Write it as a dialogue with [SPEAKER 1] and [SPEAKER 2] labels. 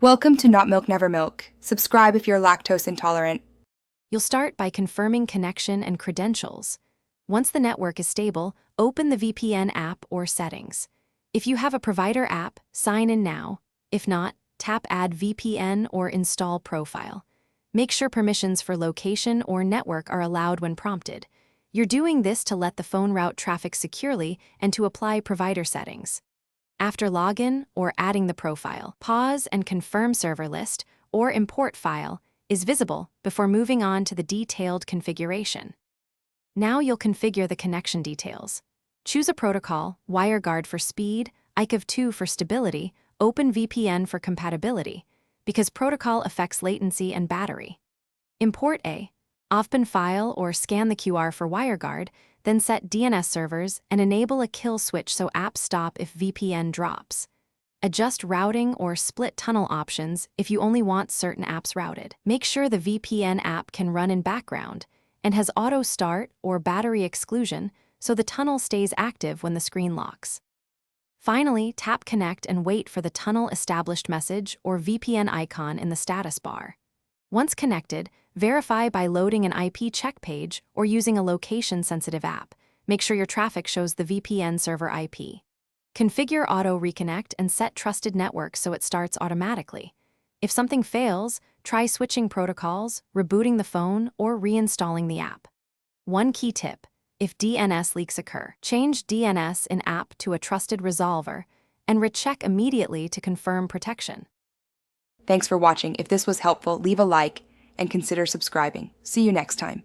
[SPEAKER 1] Welcome to Not Milk Never Milk. Subscribe if you're lactose intolerant.
[SPEAKER 2] You'll start by confirming connection and credentials. Once the network is stable, open the VPN app or settings. If you have a provider app, sign in now. If not, tap Add VPN or Install Profile. Make sure permissions for location or network are allowed when prompted. You're doing this to let the phone route traffic securely and to apply provider settings. After login or adding the profile, pause and confirm server list or import file is visible before moving on to the detailed configuration. Now you'll configure the connection details. Choose a protocol, WireGuard for speed, IKEv2 for stability, OpenVPN for compatibility, because protocol affects latency and battery. Import a OFPN file or scan the QR for WireGuard, then set DNS servers and enable a kill switch so apps stop if VPN drops. Adjust routing or split tunnel options if you only want certain apps routed. Make sure the VPN app can run in background and has auto start or battery exclusion so the tunnel stays active when the screen locks. Finally, tap Connect and wait for the tunnel established message or VPN icon in the status bar. Once connected, verify by loading an IP check page or using a location-sensitive app. Make sure your traffic shows the VPN server IP. Configure Auto Reconnect and set Trusted Network so it starts automatically. If something fails, try switching protocols, rebooting the phone, or reinstalling the app. One key tip: if DNS leaks occur, change DNS in app to a trusted resolver and recheck immediately to confirm protection.
[SPEAKER 1] Thanks for watching. If this was helpful, leave a like and consider subscribing. See you next time.